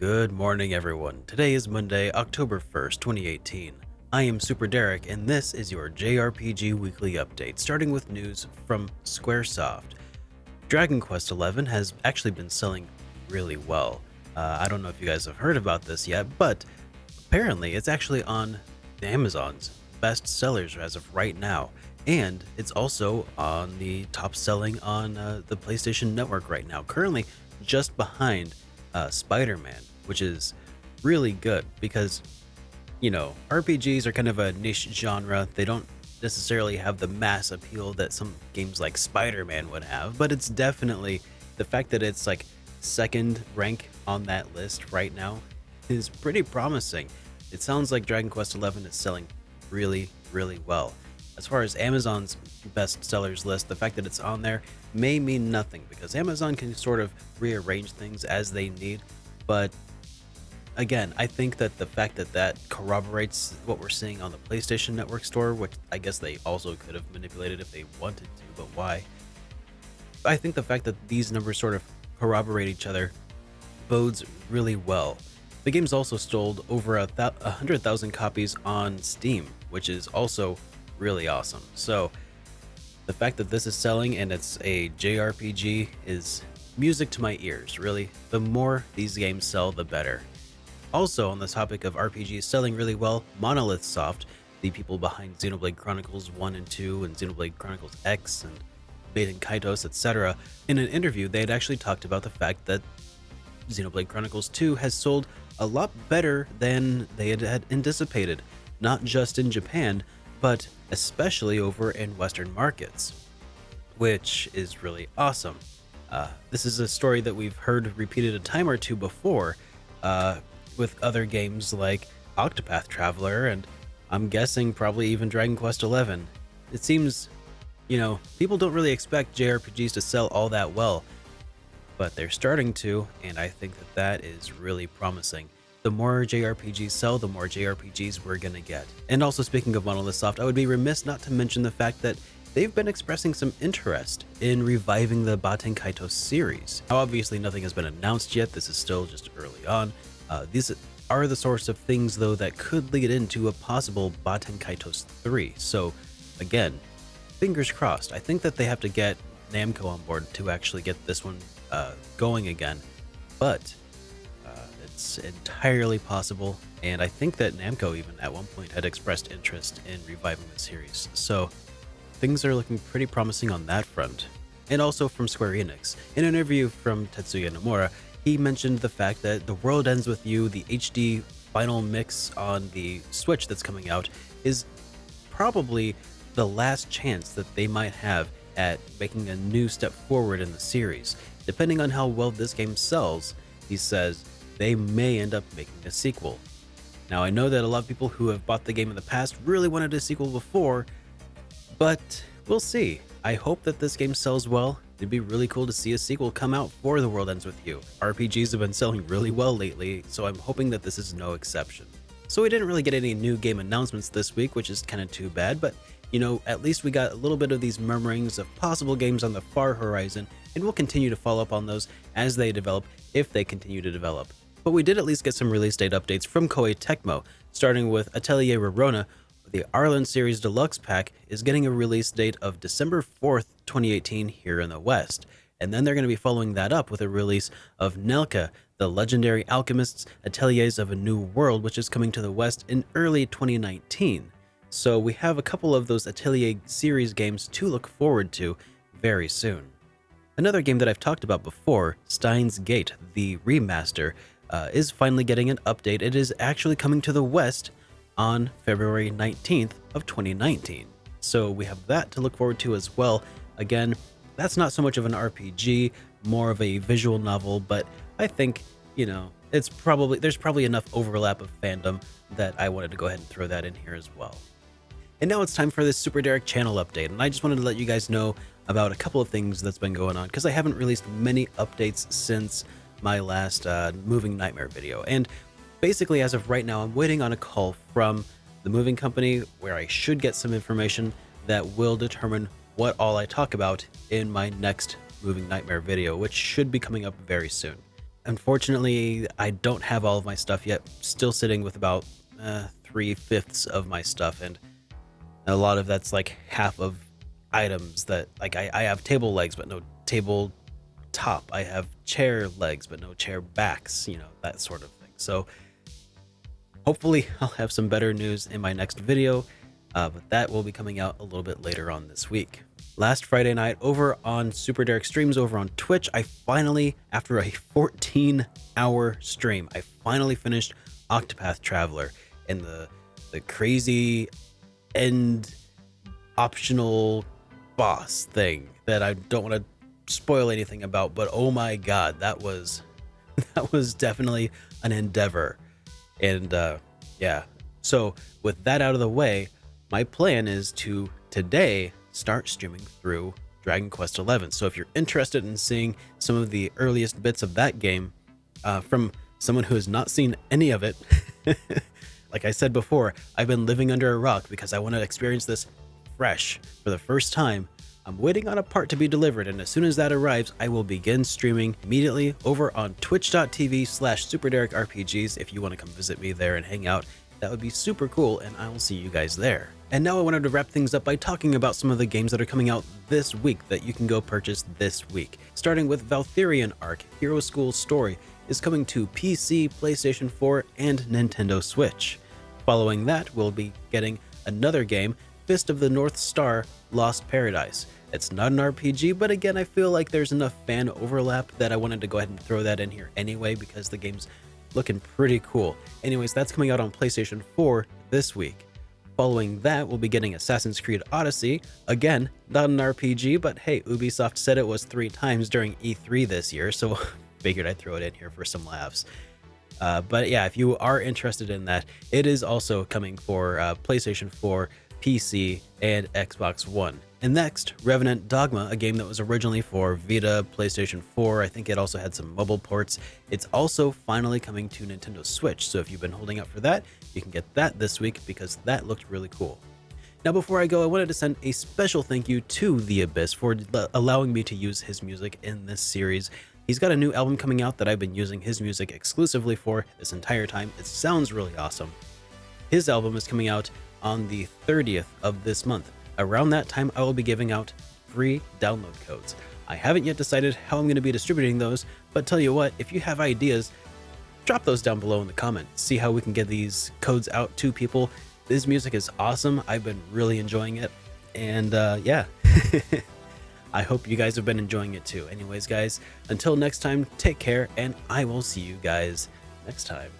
Good morning, everyone. Today is Monday, October 1st, 2018. I am SuperDerek, and this is your JRPG Weekly Update, starting with news from Squaresoft. Dragon Quest XI has actually been selling really well. I don't know if you guys have heard about this yet, but apparently it's actually on Amazon's best sellers as of right now, and it's also on the top selling on the PlayStation Network right now, currently just behind Spider-Man, which is really good because, RPGs are kind of a niche genre. They don't necessarily have the mass appeal that some games like Spider-Man would have, but it's definitely the fact that it's like second rank on that list right now is pretty promising. It sounds like Dragon Quest XI is selling really, really well. As far as Amazon's best sellers list, the fact that it's on there may mean nothing because Amazon can sort of rearrange things as they need. But again, I think that the fact that that corroborates what we're seeing on the PlayStation Network store, which I guess they also could have manipulated if they wanted to, but why? I think the fact that these numbers sort of corroborate each other bodes really well. The game's also sold over 100,000 copies on Steam, which is also really awesome. So the fact that this is selling and it's a JRPG is music to my ears, really. The more these games sell, the better. Also, on the topic of RPGs selling really well, Monolith Soft, the people behind Xenoblade Chronicles 1 and 2 and Xenoblade Chronicles X and Baten Kaitos, etc., in an interview they had actually talked about the fact that Xenoblade Chronicles 2 has sold a lot better than they had anticipated, not just in Japan, but especially over in Western markets, which is really awesome. This is a story that we've heard repeated a time or two before with other games like OCtopath Traveler, and I'm guessing probably even Dragon Quest XI. It seems, people don't really expect JRPGs to sell all that well, but they're starting to, and I think that that is really promising. The more JRPGs sell, the more JRPGs we're gonna get. And also, speaking of Monolith Soft, I would be remiss not to mention the fact that they've been expressing some interest in reviving the Baten Kaitos series. Now, obviously nothing has been announced yet, this is still just early on. These are the sorts of things, though, that could lead into a possible Baten Kaitos 3. So, again, fingers crossed. I think that they have to get Namco on board to actually get this one going again, but it's entirely possible, and I think that Namco even at one point had expressed interest in reviving the series, so things are looking pretty promising on that front. And also from Square Enix, in an interview from Tetsuya Nomura, he mentioned the fact that The World Ends With You, the HD final mix on the Switch that's coming out, is probably the last chance that they might have at making a new step forward in the series. Depending on how well this game sells, he says, they may end up making a sequel. Now, I know that a lot of people who have bought the game in the past really wanted a sequel before, but we'll see. I hope that this game sells well. It'd be really cool to see a sequel come out for The World Ends With You. RPGs have been selling really well lately, so I'm hoping that this is no exception. So we didn't really get any new game announcements this week, which is kind of too bad, but at least we got a little bit of these murmurings of possible games on the far horizon, and we'll continue to follow up on those as they develop, if they continue to develop. But we did at least get some release date updates from Koei Tecmo, starting with Atelier Rorona. The Arland series Deluxe pack is getting a release date of December 4th, 2018 here in the West. And then they're going to be following that up with a release of Nelke The Legendary Alchemists, Ateliers of a New World, which is coming to the West in early 2019. So we have a couple of those Atelier series games to look forward to very soon. Another game that I've talked about before, Steins Gate, the remaster, is finally getting an update. It is actually coming to the West on February 19th of 2019. So we have that to look forward to as well. Again, that's not so much of an RPG, more of a visual novel, but I think, there's probably enough overlap of fandom that I wanted to go ahead and throw that in here as well. And now it's time for this SuperDerek channel update, and I just wanted to let you guys know about a couple of things that's been going on, because I haven't released many updates since my last Moving Nightmare video. And basically, as of right now, I'm waiting on a call from the moving company where I should get some information that will determine what all I talk about in my next Moving Nightmare video, which should be coming up very soon. Unfortunately, I don't have all of my stuff yet. Still sitting with about 3/5 of my stuff, and a lot of that's like half of items that like I have table legs but no table top. I have chair legs but no chair backs, you know, that sort of thing. So hopefully I'll have some better news in my next video, but that will be coming out a little bit later on this week. Last Friday night over on SuperDerek streams over on Twitch, I finally, after a 14-hour stream, I finally finished OCtopath Traveler and the crazy end optional boss thing that I don't want to spoil anything about, but oh my god, that was definitely an endeavor. And yeah, so with that out of the way, my plan is to today start streaming through Dragon Quest XI. So if you're interested in seeing some of the earliest bits of that game from someone who has not seen any of it, like I said before, I've been living under a rock because I want to experience this fresh for the first time. I'm waiting on a part to be delivered, and as soon as that arrives, I will begin streaming immediately over on twitch.tv/SuperDerekRPGs. If you want to come visit me there and hang out, that would be super cool, and I will see you guys there. And now I wanted to wrap things up by talking about some of the games that are coming out this week that you can go purchase this week. Starting with Valkyrian Arc, Hero School Story is coming to PC, PlayStation 4, and Nintendo Switch. Following that, we'll be getting another game, Fist of the North Star Lost Paradise. It's not an RPG, but again, I feel like there's enough fan overlap that I wanted to go ahead and throw that in here anyway because the game's looking pretty cool. Anyways, that's coming out on PlayStation 4 this week. Following that, we'll be getting Assassin's Creed Odyssey. Again, not an RPG, but hey, Ubisoft said it was 3 times during E3 this year, so figured I'd throw it in here for some laughs. But yeah, if you are interested in that, it is also coming for PlayStation 4, PC, and Xbox One. And next, Revenant Dogma, a game that was originally for Vita, PlayStation 4. I think it also had some mobile ports. It's also finally coming to Nintendo Switch, so if you've been holding out for that, you can get that this week because that looked really cool. Now before I go, I wanted to send a special thank you to The Abyss for allowing me to use his music in this series. He's got a new album coming out that I've been using his music exclusively for this entire time. It sounds really awesome. His album is coming out on the 30th of this month. Around that time, I will be giving out free download codes. I haven't yet decided how I'm going to be distributing those, but tell you what, if you have ideas, drop those down below in the comments. See how we can get these codes out to people. This music is awesome. I've been really enjoying it. And yeah, I hope you guys have been enjoying it too. Anyways, guys, until next time, take care, and I will see you guys next time.